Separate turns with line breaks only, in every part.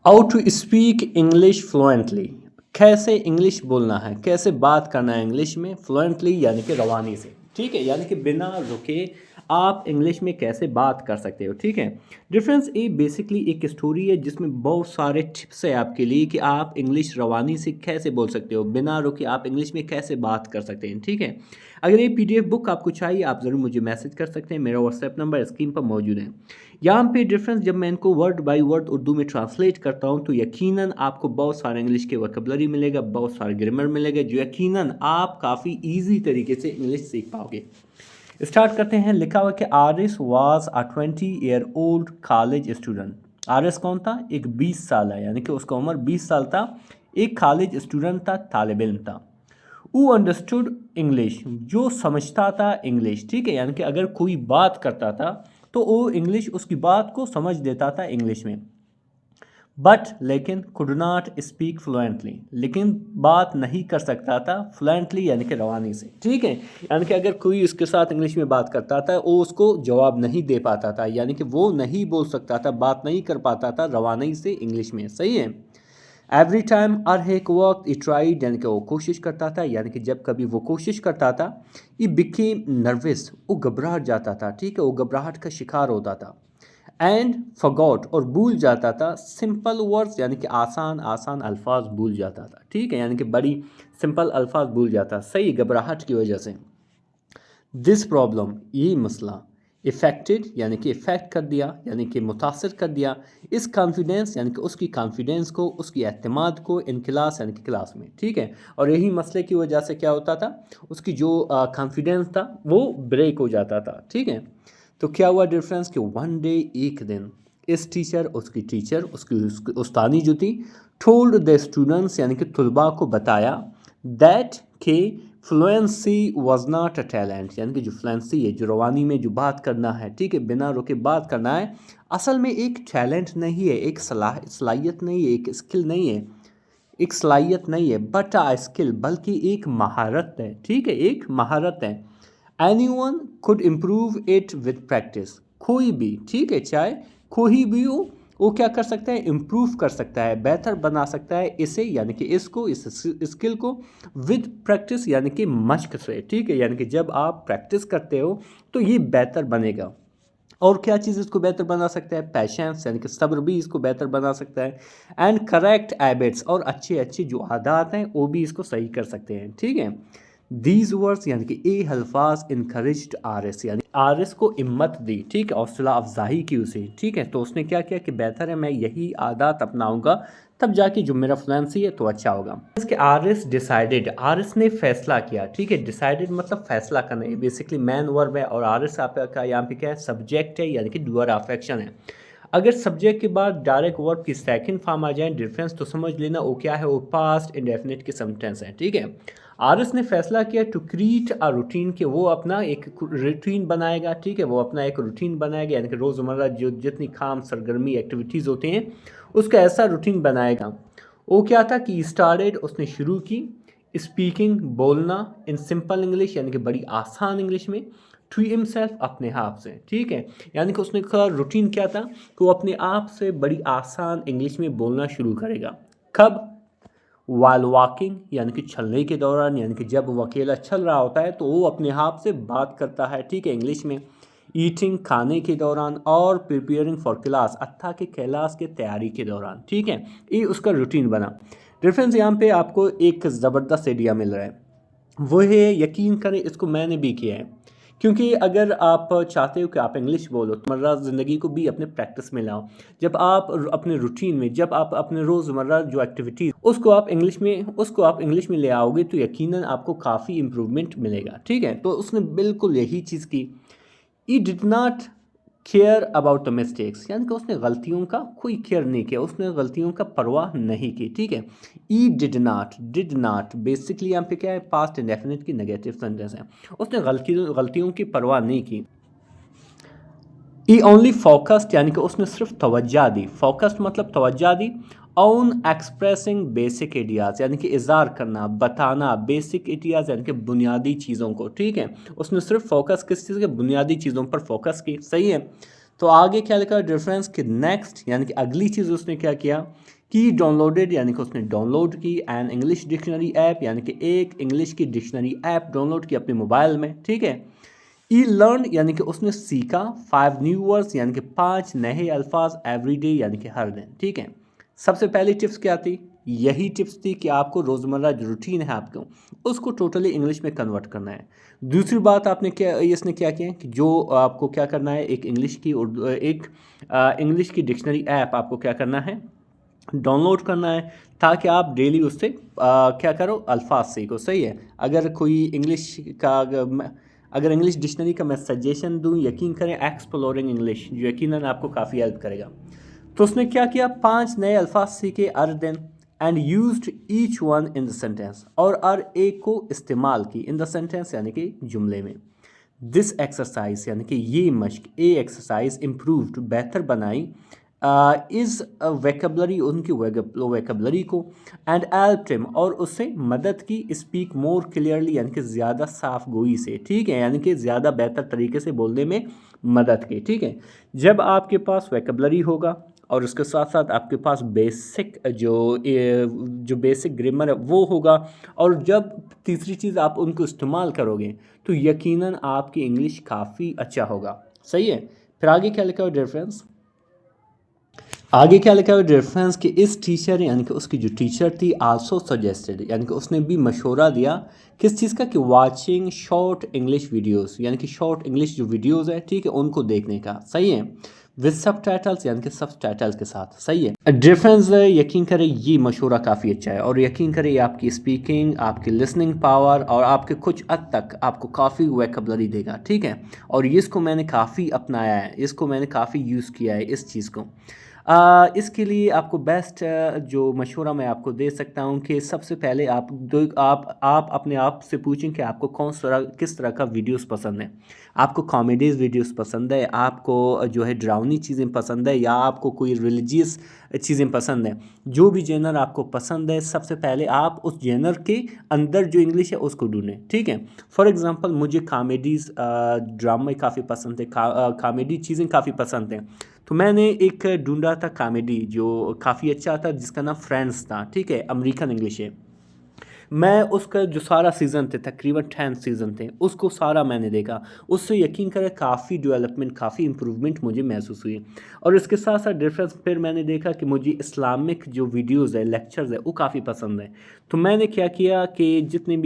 How to speak English fluently. कैसे English बोलना है, कैसे बात करना है इंग्लिश में फ्लुएंटली यानी कि रवानी से। ठीक है, यानी कि बिना रुके आप इंग्लिश में कैसे बात कर सकते हो। ठीक है, डिफरेंस ये बेसिकली एक स्टोरी है जिसमें बहुत सारे टिप्स है आपके लिए कि आप इंग्लिश रवानी से कैसे बोल सकते हो, बिना रुके आप इंग्लिश में कैसे बात कर सकते हैं। ठीक है, अगर ये पीडीएफ बुक आपको चाहिए आप ज़रूर मुझे मैसेज कर सकते हैं, मेरा व्हाट्सएप नंबर स्क्रीन पर मौजूद है। यहाँ पे डिफरेंस जब मैं इनको वर्ड बाय वर्ड उर्दू में ट्रांसलेट करता हूँ तो यकीनन आपको बहुत सारे इंग्लिश के वोकैबुलरी मिलेगा, बहुत सारे ग्रामर मिलेगा, जो यकीनन आप काफ़ी ईजी तरीके से इंग्लिश सीख पाओगे। स्टार्ट करते हैं। लिखा हुआ कि Aris was a 20-year old college student. Aris कौन था? एक 20 साल है, यानी कि उसका उम्र 20 साल था, एक कॉलेज स्टूडेंट था, तालिब इल्म था। वो अंडरस्टूड इंग्लिश, जो समझता था इंग्लिश। ठीक है, यानी कि अगर कोई बात करता था तो वो इंग्लिश उसकी बात को समझ देता था इंग्लिश में। बट लेकिन कुड नॉट स्पीक फ्लुएंटली, लेकिन बात नहीं कर सकता था फ्लुएंटली यानी कि रवानी से। ठीक है, यानी कि अगर कोई उसके साथ इंग्लिश में बात करता था वो उसको जवाब नहीं दे पाता था, यानी कि वो नहीं बोल सकता था, बात नहीं कर पाता था रवानी से इंग्लिश में। सही है। एवरी टाइम हर एक वक्त ई ट्राइड, यानी कि वो कोशिश करता था, यानी कि जब कभी वो कोशिश करता था ई बिकेम नर्वस, वो घबराहट जाता था। ठीक है, वो घबराहट का शिकार होता था। एंड फॉरगॉट, और भूल जाता था सिंपल वर्ड्स, यानी कि आसान आसान अल्फाज भूल जाता था। ठीक है, यानी कि बड़ी सिंपल अल्फाज भूल जाता, सही, घबराहट की वजह से। दिस प्रॉब्लम, ये मसला, इफेक्टेड यानी कि इफ़ेक्ट कर दिया, यानी कि मुतासर कर दिया, इस कॉन्फिडेंस यानी कि उसकी कॉन्फिडेंस को, उसकी एतमाद को, इन क्लास यानी कि क्लास में। ठीक है, और यही मसले की वजह से क्या होता था, उसकी जो कॉन्फिडेंस था वो ब्रेक हो जाता था। ठीक है, तो क्या हुआ डिफरेंस कि वन डे, एक दिन, इस टीचर, उसकी टीचर, उसकी उस्तानी जो थी, टोल्ड द स्टूडेंट्स यानी कि तुलबा को बताया दैट के fluency was not a talent, यानी कि जो फ्लुएंसी है, जो रवानी में जो बात करना है, ठीक है, बिना रुके बात करना है, असल में एक टैलेंट नहीं है, एक सलाहियत नहीं है, एक स्किल नहीं है, एक सलाहियत नहीं है, बट आ स्किल, बल्कि एक महारत है। ठीक है, एक महारत है। Anyone could improve it with practice, कोई भी, ठीक है, चाहे कोई भी हो, वो क्या कर सकता है, इम्प्रूव कर सकता है, बेहतर बना सकता है इसे, यानी कि इसको, इस स्किल को, विद प्रैक्टिस यानी कि मशक से। ठीक है, यानी कि जब आप प्रैक्टिस करते हो तो ये बेहतर बनेगा। और क्या चीज़ इसको बेहतर बना सकता है, पैशंस यानी कि सब्र भी इसको बेहतर बना सकता है। एंड करेक्ट हैबिट्स, और अच्छे अच्छे जो आदत हैं वो भी इसको सही कर सकते हैं। ठीक है, दीज वर्ड्स यानी कि ए अल्फाज इनकरेज्ड आरिस, यानी आरिस को हिम्मत दी, ठीक है, हौसला अफजाई की उसे। ठीक है, तो उसने क्या किया कि बेहतर है मैं यही आदत अपनाऊंगा, तब जाके जो मेरा फ्लुएंसी है तो अच्छा होगा। इसके आरिस डिसाइडेड, आरिस ने फैसला किया। ठीक है, डिसाइडेड मतलब फैसला करना, ये बेसिकली मैन वर्ब है, और आरिस आपका यहाँ पे क्या है, सब्जेक्ट है, यानी कि डूअर ऑफ एक्शन है। अगर सब्जेक्ट के बाद डायरेक्ट वर्ब की सेकंड फॉर्म आ जाए डिफरेंस, तो समझ लेना वो क्या है, वो पास्ट इंडेफिनिट की सेंटेंस है। ठीक है, आरिस ने फैसला किया टू क्रिएट अ रूटीन, कि वो अपना एक रूटीन बनाएगा। ठीक है, वो अपना एक रूटीन बनाएगा, यानी कि रोज़मर्रा जो जितनी काम सरगर्मी एक्टिविटीज़ होती हैं उसका ऐसा रूटीन बनाएगा। वो क्या था कि स्टार्टेड, उसने शुरू की, स्पीकिंग बोलना, इन सिंपल इंग्लिश यानी कि बड़ी आसान इंग्लिश में, टू हिमसेल्फ अपने आप से। ठीक है, यानी कि उसने का रूटीन क्या था कि वो अपने आप से बड़ी आसान इंग्लिश में बोलना शुरू करेगा। कब? वाल वॉकिंग यानी कि चलने के दौरान, यानी कि जब वो अकेला चल रहा होता है तो वो अपने आप से बात करता है। ठीक है, इंग्लिश में। ईटिंग खाने के दौरान, और प्रिपेयरिंग फॉर क्लास अत्था के क्लास के तैयारी के दौरान। ठीक है, ये उसका रूटीन बना। डिफरेंस यहाँ पे आपको एक ज़बरदस्त आइडिया मिल रहा है, वो है, यकीन करें इसको मैंने भी किया है, क्योंकि अगर आप चाहते हो कि आप इंग्लिश बोलो तो मर्रा ज़िंदगी को भी अपने प्रैक्टिस में लाओ। जब आप अपने रूटीन में, जब आप अपने रोज़मर्रा जो एक्टिविटीज़ उसको आप इंग्लिश में ले आओगे तो यकीनन आपको काफ़ी इम्प्रूवमेंट मिलेगा। ठीक है, तो उसने बिल्कुल यही चीज़ की। He did not care about the mistakes, यानी कि उसने गलतियों का कोई केयर नहीं किया, उसने गलतियों का परवाह नहीं की। ठीक है, ई डिड नॉट बेसिकली यहाँ पे क्या है, पास्ट इंडेफिनिट की नेगेटिव सेंटेंस है, उसने गलतियों की परवाह नहीं की। ई ओनली फोकस्ड, यानी कि उसने सिर्फ तवज्जा दी, फोकस्ड मतलब तवज्जा दी, ऑन एक्सप्रेसिंग बेसिक आइडियाज़, यानी कि इज़हार करना, बताना, बेसिक आइडियाज़ यानी कि बुनियादी चीज़ों को। ठीक है, उसने सिर्फ फोकस किस चीज़ के, बुनियादी चीज़ों पर फोकस की। सही है, तो आगे क्या लिखा डिफरेंस कि नेक्स्ट यानी कि अगली चीज़ उसने क्या किया कि डाउनलोडेड यानी कि उसने डाउनलोड की एन इंग्लिश डिक्शनरी ऐप यानी कि एक इंग्लिश की डिक्शनरी ऐप डाउनलोड की अपने मोबाइल में, ठीक है। ई लर्न यानी कि उसने सीखा 5 न्यू वर्ड्स यानी कि 5 नए अल्फाज एवरीडे यानी कि हर दिन, ठीक है। सबसे पहली टिप्स क्या थी, यही टिप्स थी कि आपको रोज़मर्रा जो रूटीन है आपको उसको टोटली इंग्लिश में कन्वर्ट करना है। दूसरी बात आपने क्या इसने क्या किया कि जो आपको क्या करना है, एक इंग्लिश की उर्दू एक इंग्लिश की डिक्शनरी ऐप आपको क्या करना है, डाउनलोड करना है, ताकि आप डेली उससे क्या करो, अल्फाज सीखो, सही है। अगर कोई इंग्लिश का अगर इंग्लिश डिक्शनरी का मैं सजेशन दूं, यकीन करें एक्सप्लोरिंग इंग्लिश जो यकीनन आपको काफ़ी हेल्प करेगा। तो उसने क्या किया, 5 नए अल्फाज सीखे हर दिन and used each one in the sentence, और हर एक को इस्तेमाल की इन द सेंटेंस यानी कि जुमले में। दिस एक्सरसाइज यानी कि ये मश्क, ए एक्सरसाइज इम्प्रूव्ड बेहतर बनाई इज़ वेकेबलरी उनकी वेकेबलरी को एंड हेल्प्ड हिम और उससे मदद की स्पीक मोर क्लियरली यानी कि ज़्यादा साफ गोई से, ठीक है, यानी कि ज़्यादा बेहतर तरीके से बोलने में मदद की, ठीक है। जब आपके पास वेकेबलरी होगा और उसके साथ साथ आपके पास बेसिक जो बेसिक ग्रामर है वो होगा, और जब तीसरी चीज़ आप उनको इस्तेमाल करोगे तो यकीनन आपकी इंग्लिश काफ़ी अच्छा होगा, सही है। फिर आगे क्या लिखा हुआ डिफरेंस, आगे क्या लिखा हुआ डिफरेंस कि इस टीचर यानी कि उसकी जो टीचर थी आल्सो सजेस्टेड यानी कि उसने भी मशवरा दिया किस चीज़ का, कि वाचिंग शॉर्ट इंग्लिश वीडियोस यानी कि शॉर्ट इंग्लिश जो वीडियोस है, ठीक है, उनको देखने का, सही है, विद सब टाइटल्स यानी कि सब टाइटल्स के साथ, सही है। डिफरेंस यकीन करें ये मशवरा काफ़ी अच्छा है, और यकीन करें ये आपकी स्पीकिंग, आपकी लिसनिंग पावर और आपके कुछ हद तक आपको काफ़ी वोकैबुलरी देगा, ठीक है। और इसको मैंने काफ़ी अपनाया है, इसको मैंने काफ़ी यूज़ किया है इस चीज़ को। इसके लिए आपको बेस्ट जो मशवरा मैं आपको दे सकता हूँ कि सबसे पहले आप अपने आप से पूछें कि आपको किस तरह का वीडियोस पसंद है। आपको कॉमेडीज़ वीडियोस पसंद है, आपको जो है डरावनी चीज़ें पसंद है, या आपको कोई रिलीजियस चीज़ें पसंद है। जो भी जेनर आपको पसंद है, सबसे पहले आप उस जेनर के अंदर जो इंग्लिश है उसको ढूंढें, ठीक है। फॉर एग्ज़ाम्पल मुझे कॉमेडीज़ ड्रामे काफ़ी पसंद है, कॉमेडी चीज़ें काफ़ी पसंद हैं। तो मैंने एक ढूंढा था कॉमेडी जो काफ़ी अच्छा था, जिसका नाम फ्रेंड्स था, ठीक है, अमेरिकन इंग्लिश है। मैं उसका जो सारा सीज़न थे, तकरीबन 10 सीज़न थे, उसको सारा मैंने देखा। उससे यकीन करें काफ़ी डेवलपमेंट, काफ़ी इम्प्रूवमेंट मुझे महसूस हुई। और इसके साथ साथ डिफरेंस फिर मैंने देखा कि मुझे इस्लामिक जो वीडियोज़ है, लेक्चर्स है, वो काफ़ी पसंद है। तो मैंने क्या किया कि जितने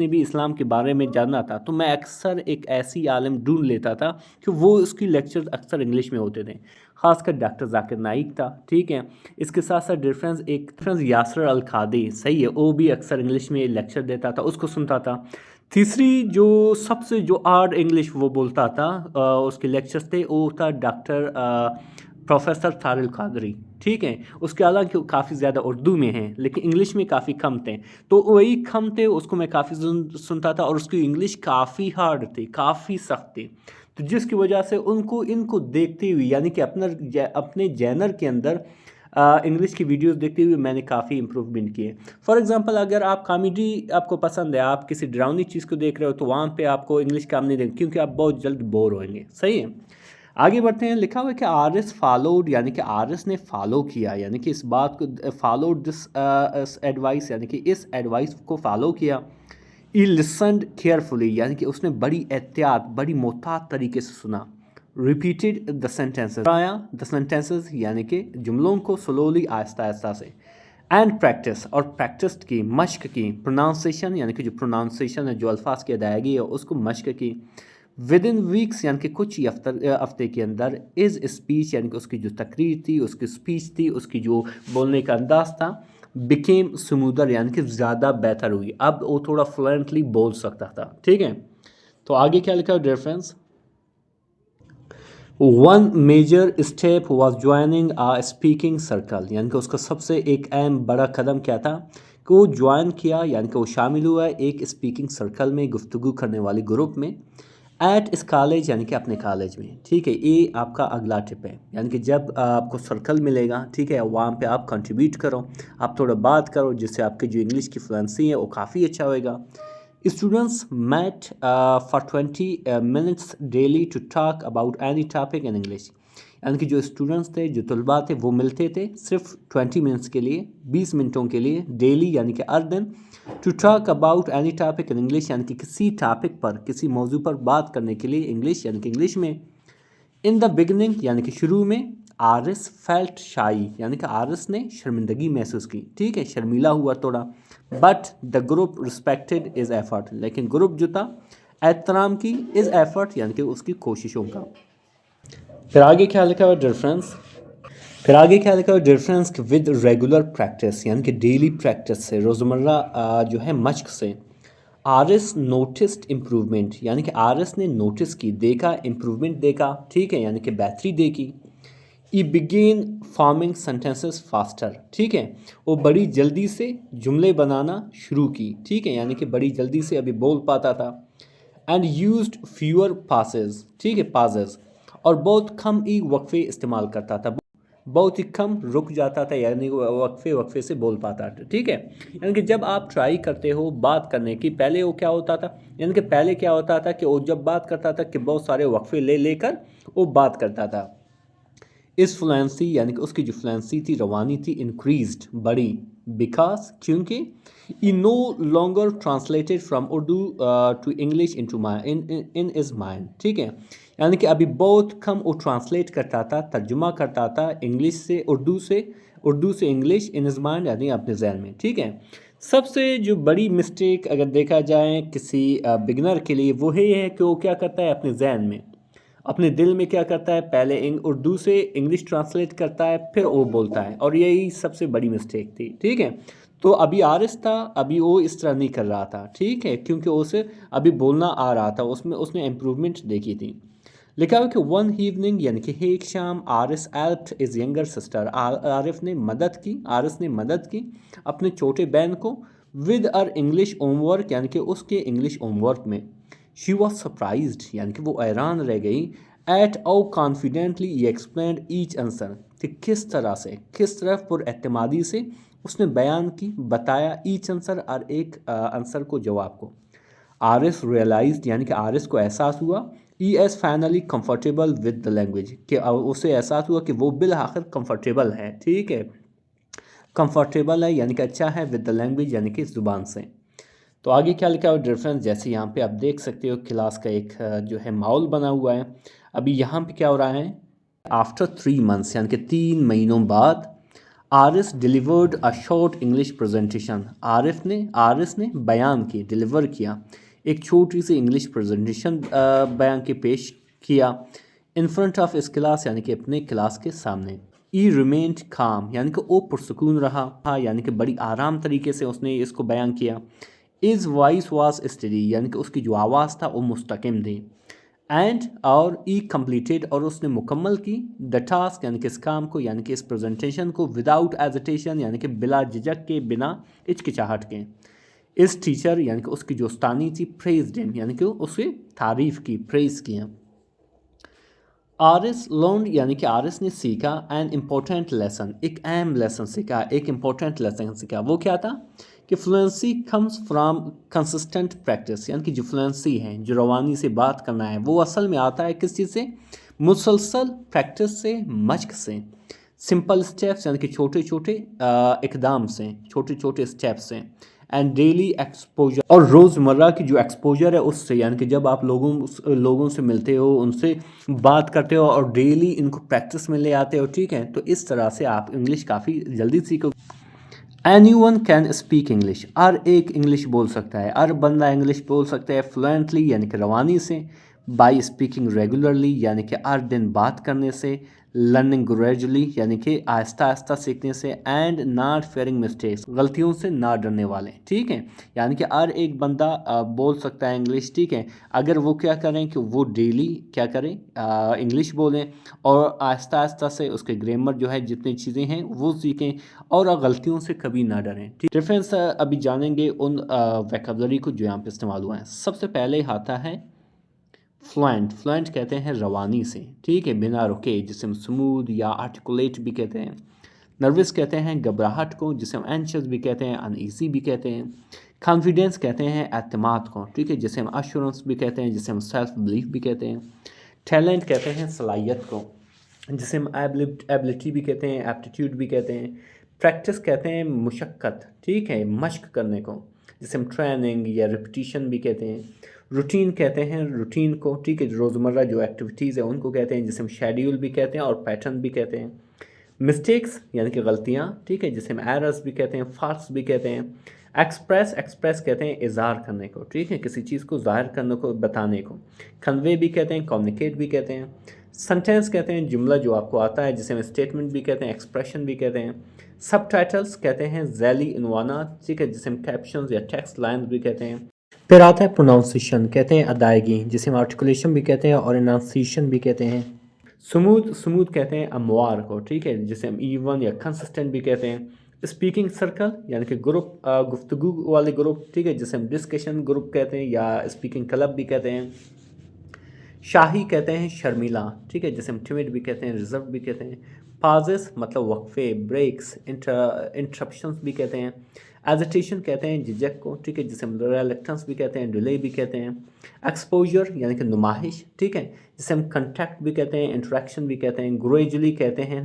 भी इस्लाम के बारे में जानना था, तो मैं अक्सर एक ऐसी आलिम ढूंढ लेता था कि वो उसकी लेक्चर्स अक्सर इंग्लिश में होते थे। ख़ासकर डॉक्टर जाकिर नाइक था, ठीक है। इसके साथ साथ डिफरेंस यासर अल खादी, सही है, वो भी अक्सर इंग्लिश में लेक्चर देता था, उसको सुनता था। तीसरी जो सबसे जो हार्ड इंग्लिश वो बोलता था, उसके लेक्चर्स थे, वो था डॉक्टर प्रोफेसर तारिल कादरी, ठीक है। उसके हालांकि वो काफ़ी ज़्यादा उर्दू में हैं लेकिन इंग्लिश में काफ़ी कम थे, तो वही कम थे, उसको मैं काफ़ी सुनता था, और उसकी इंग्लिश काफ़ी हार्ड थी, काफ़ी सख्त थी। तो जिसकी वजह से इनको देखते हुए यानी कि अपने जैनर के अंदर इंग्लिश की वीडियोस देखते हुए मैंने काफ़ी इंप्रूवमेंट किए। फॉर एग्जांपल अगर आप कॉमेडी आपको पसंद है, आप किसी डरावनी चीज़ को देख रहे हो, तो वहाँ पे आपको इंग्लिश काम नहीं देंगे क्योंकि आप बहुत जल्द बोर होंगे, सही है। आगे बढ़ते हैं, लिखा हुआ है कि आरिस फॉलोड यानी कि आरिस ने फॉलो किया, यानी कि इस बात को फॉलोड दिस एडवाइस यानी कि इस एडवाइस को फॉलो किया। ही लिसनड केयरफुली यानी कि उसने बड़ी एहतियात, बड़ी मोहतात तरीके से सुना। रिपीटेड द सेंटेंसेस, दोहराया द सेंटेंसेस यानी कि जुमलों को स्लोली, आहिस्ता आहिस्ता से। एंड प्रैक्टिस और प्रैक्टिस की, मश्क की। प्रोनाउंसिएशन यानी कि जो प्रोनाउंसिएशन है, जो अल्फाज की अदायगी है, उसको मश्क की। विद इन वीक्स यानी कि कुछ ही हफ्ते के अंदर। इज़ स्पीच यानी कि उसकी जो तकरीर थी, उसकी स्पीच थी, उसकी जो बोलने का अंदाज था, बिकेम स्मूदर यानी कि ज़्यादा बेहतर हुई, अब वो थोड़ा फ्लुएंटली बोल सकता था, ठीक है। तो आगे क्या लिखा है reference, one major step was joining a speaking circle यानी कि उसका सबसे एक अहम बड़ा कदम क्या था कि वो ज्वाइन किया यानी कि वो शामिल हुआ एक स्पीकिंग सर्कल में, गुफ्तगू करने वाली ग्रुप में। एट इस कॉलेज यानी कि अपने कॉलेज में, ठीक है। ये आपका अगला टिप है, यानी कि जब आपको सर्कल मिलेगा, ठीक है, वहाँ पे आप कंट्रीब्यूट करो, आप थोड़ा बात करो, जिससे आपकी जो इंग्लिश की फ्लुएंसी है वो काफ़ी अच्छा होएगा। Students met for 20 minutes daily to talk about any topic in English. यानी कि जो स्टूडेंट्स थे, जो तलबा थे, वो मिलते थे सिर्फ 20 मिनट्स के लिए, 20 मिनटों के लिए डेली, यानी कि हर दिन, to talk about any topic in English, यानी कि किसी टॉपिक पर, किसी मौजू पर बात करने के लिए इंग्लिश, यानी कि इंग्लिश में. इन द बिगनिंग, यानी कि शुरू में, आरिस फेल्ट शाई, यानी कि आरिस ने शर्मिंदगी महसूस की, ठीक है, शर्मीला हुआ थोड़ा. But the group respected is effort, लेकिन ग्रुप जो था एहतराम की इज़ एफर्ट, यानी कि उसकी कोशिशों का. फिर आगे क्या लिखा हुआ डिफरेंस, फिर आगे क्या लिखा हुआ डिफरेंस विद रेगुलर प्रैक्टिस, यानी कि डेली प्रैक्टिस से, रोज़मर्रा जो है मश्क से. आरिस नोटिस्ड इम्प्रूवमेंट, यानी कि आरिस ने नोटिस की, देखा, इम्प्रूवमेंट देखा, ठीक है, यानी कि बेहतरी देखी. ई बिगेन फॉर्मिंग सेंटेंसेस फास्टर, ठीक है, वो बड़ी जल्दी से जुमले बनाना शुरू की, ठीक है, यानी कि बड़ी जल्दी से अभी बोल पाता था. एंड यूज्ड फ्यूअर पासेस, ठीक है, पासेस, और बहुत कम ही वक्फे इस्तेमाल करता था, बहुत ही कम रुक जाता था, यानी वक्फे वक्फे से बोल पाता था, ठीक है. यानी कि जब आप ट्राई करते हो बात करने की, पहले वो क्या होता था, यानी कि पहले क्या होता था कि वो जब बात करता था कि बहुत सारे वक्फे ले लेकर वो बात करता था. इस फ्लुएंसी, यानी कि उसकी जो फ्लुएंसी थी, रवानी थी, इंक्रीज्ड, बढ़ी, बिकॉज, क्योंकि, he no longer translated from Urdu to English in his mind, ठीक है, यानी कि अभी बहुत कम वो ट्रांसलेट करता था, तर्जुमा करता था इंग्लिश से उर्दू से, उर्दू से इंग्लिश, इन इज माइंड, यानी अपने जहन में, ठीक है. सबसे जो बड़ी मिस्टेक अगर देखा जाए किसी बिगनर के लिए, वो ये है कि वो क्या करता है, अपने जहन में, अपने दिल में क्या करता है, पहले उर्दू से इंग्लिश ट्रांसलेट करता है, फिर वो बोलता है, और यही सबसे बड़ी मिस्टेक थी, ठीक है. तो अभी आरिस था, अभी वो इस तरह नहीं कर रहा था, ठीक है, क्योंकि उसे अभी बोलना आ रहा था, उसमें उसने इम्प्रूवमेंट देखी थी. लिखा हुआ कि वन इवनिंग, यानी कि एक शाम, Aris helped his younger sister, Arif ने मदद की, आरिस ने मदद की अपने छोटे बहन को, विद अर इंग्लिश होमवर्क, यानी कि उसके इंग्लिश होमवर्क में. शी वॉज सरप्राइज्ड, यानी कि वो हैरान रह गई, at how confidently he explained each answer, कि किस तरह से, किस तरह पुरएतमादी से उसने बयान की, बताया, ईच आंसर, और एक आंसर को, जवाब को. आरिस रियलाइज्ड, यानी कि आरिस को एहसास हुआ, E S finally comfortable with the language, कि उसे एहसास हुआ कि वो बिल आखिर कंफर्टेबल है, ठीक है, कंफर्टेबल है, यानी कि अच्छा है, विद द लैंग्वेज, यानी कि ज़ुबान से. तो आगे क्या लिखा हुआ डिफरेंस, जैसे यहाँ पे आप देख सकते हो क्लास का एक जो है माहौल बना हुआ है. अभी यहाँ पे क्या हो रहा है, आफ्टर 3 months, यानी कि 3 महीनों बाद, Aris delivered a short English presentation, आरिस ने बयान की, डिलीवर किया, एक छोटी सी इंग्लिश प्रेजेंटेशन बयान के पेश किया, इन फ्रंट ऑफ इस क्लास, यानी कि अपने क्लास के सामने. ई रिमेंड काम, यानी कि वो पुरसकून रहा, यानी कि बड़ी आराम तरीके से उसने इसको बयान किया. इज़ वॉइस वाज स्टडी, यानी कि उसकी जो आवाज़ था वो मुस्तकिम थी. एंड, और ई कम्प्लीटेड, और उसने मुकम्मल की, द टास्क, यानी कि इस काम को, यानी कि इस प्रेजेंटेशन को, विदाउट एजिटेशन, यानी कि बिला झिझक के, बिना हिचकिचाहट के. इस टीचर, यानी कि उसकी जो उस्तानी थी, प्रेज्ड हिम, यानी कि उसे तारीफ़ की, प्रेज़ किया. आरिस लर्न, यानी कि आरिस ने सीखा, एन इम्पोर्टेंट लेसन, एक अहम लेसन सीखा, एक इम्पोर्टेंट लेसन सीखा. वो क्या था कि fluency comes from consistent practice, यानी कि जो फ्लुएंसी है, जो रवानी से बात करना है, वो असल में आता है किस चीज़ से, मुसलसल प्रैक्टिस से, मश्क से, सिंपल स्टेप्स, यानी कि छोटे छोटे इकदाम से, छोटे छोटे स्टेप्स से, एंड डेली एक्सपोजर, और रोज़मर्रा की जो एक्सपोजर है उससे, यानी कि जब आप लोगों से मिलते हो, उनसे बात करते हो, और डेली इनको प्रैक्टिस में ले आते हो, ठीक है, तो इस तरह से आप इंग्लिश काफ़ी जल्दी सीखो. एनीवन कैन स्पीक इंग्लिश, हर एक इंग्लिश बोल सकता है, हर बंदा इंग्लिश बोल सकता है फ्लुएंटली, यानी कि रवानी से, बाई स्पीकिंग रेगुलरली, यानी कि हर दिन बात करने से, लर्निंग ग्रेजुअली, यानी कि आहिस्ता आहिस्ता सीखने से, एंड नॉट फेयरिंग मिस्टेक्स, गलतियों से ना डरने वाले, ठीक है, यानी कि हर एक बंदा बोल सकता है इंग्लिश, ठीक है, अगर वो क्या करें कि वो डेली क्या करें, इंग्लिश बोलें, और आहिस्ता आहिस्ता से उसके ग्रामर जो है, जितनी चीज़ें हैं वो सीखें, और गलतियों से कभी ना डरें. डिफरेंस अभी जानेंगे उन वोकैबुलरी को जो यहाँ पे इस्तेमाल हुआ है. सबसे पहले आता है फ्लुएंट कहते हैं रवानी से, ठीक है, बिना रुके, जिसे हम स्मूथ या आर्टिकुलेट भी कहते हैं. نروس کہتے ہیں گھبراہٹ کو، جسے ہم اینشیس بھی کہتے ہیں، ان ایزی بھی کہتے ہیں۔ کانفیڈینس کہتے ہیں اعتماد کو، ٹھیک ہے، جسے ہم ایشورنس بھی کہتے ہیں، جسے ہم سیلف بلیف بھی کہتے ہیں۔ ٹیلنٹ کہتے ہیں صلاحیت کو، جسے ہم ایبلٹی بھی کہتے ہیں، ایپٹیٹیوڈ بھی کہتے ہیں۔ پریکٹس کہتے ہیں مشقت، ٹھیک ہے، مشق کرنے کو، جسے ہم ٹریننگ یا ریپٹیشن بھی کہتے ہیں۔ روٹین کہتے ہیں روٹین کو، ٹھیک ہے، روزمرہ جو ایکٹیویٹیز ہیں ان کو کہتے ہیں، جسے ہم شیڈیول بھی کہتے ہیں اور پیٹرن بھی کہتے ہیں۔ مسٹیکس یعنی کہ غلطیاں، ٹھیک ہے، جسے ہم ایررز بھی کہتے ہیں، فالس بھی کہتے ہیں۔ ایکسپریس کہتے ہیں اظہار کرنے کو، ٹھیک ہے، کسی چیز کو ظاہر کرنے کو، بتانے کو۔ کنوے بھی کہتے ہیں، کمیونیکیٹ بھی کہتے ہیں۔ سنٹینس کہتے ہیں جملہ جو آپ کو آتا ہے، جسے ہم اسٹیٹمنٹ بھی کہتے ہیں، ایکسپریشن بھی کہتے ہیں۔ سب ٹائٹلس کہتے ہیں ذیلی عنوانات، ٹھیک ہے، جسے ہم کیپشنز یا ٹیکسٹ لائنز بھی کہتے ہیں۔ پھر آتا ہے پروناؤنسیشن، کہتے ہیں ادائیگی، جسے ہم آرٹیکولیشن بھی کہتے ہیں اور انانسیشن بھی کہتے ہیں۔ سموتھ کہتے ہیں اموار کو، ٹھیک ہے، جسے ہم ایون یا کنسسٹنٹ بھی کہتے ہیں۔ اسپیکنگ سرکل یعنی کہ گروپ، گفتگو والے گروپ، ٹھیک ہے، جسے ہم ڈسکشن گروپ کہتے ہیں یا اسپیکنگ کلب بھی کہتے ہیں۔ شاہی کہتے ہیں شرمیلا، ٹھیک ہے، جسے ہم ٹیمڈ بھی کہتے ہیں، ریزرو بھی کہتے ہیں۔ پازز مطلب وقفے، بریکس، انٹرپشنس بھی کہتے ہیں۔ ایزیٹیشن کہتے ہیں جھجک کو، ٹھیک ہے، جسے ہم ریلیکٹنس بھی کہتے ہیں، ڈیلے بھی کہتے ہیں۔ ایکسپوجر یعنی کہ نمائش، ٹھیک ہے، جسے ہم کنٹیکٹ بھی کہتے ہیں، انٹریکشن بھی کہتے ہیں۔ گریجولی کہتے ہیں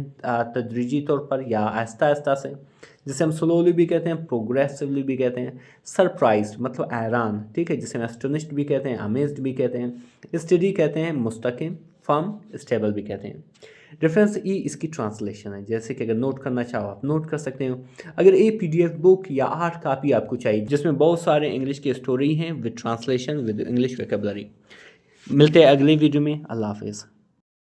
تدریجی طور پر یا آہستہ آہستہ سے، جسے ہم سلولی بھی کہتے ہیں، پروگریسولی بھی کہتے ہیں۔ سرپرائزڈ مطلب حیران، ٹھیک ہے، جسے ہم اسٹونشڈ بھی کہتے ہیں، امیزڈ بھی کہتے ہیں۔ اسٹڈی کہتے ہیں مستقم، فرم، اسٹیبل بھی کہتے ہیں۔ ریفرنس ای اس کی ٹرانسلیشن ہے، جیسے کہ اگر نوٹ کرنا چاہو آپ نوٹ کر سکتے ہو۔ اگر PDF بک یا 8 کاپی آپ کو چاہیے جس میں بہت سارے انگلش کے اسٹوری ہیں with translation with English vocabulary. ملتے ہیں اگلے ویڈیو میں، اللہ حافظ۔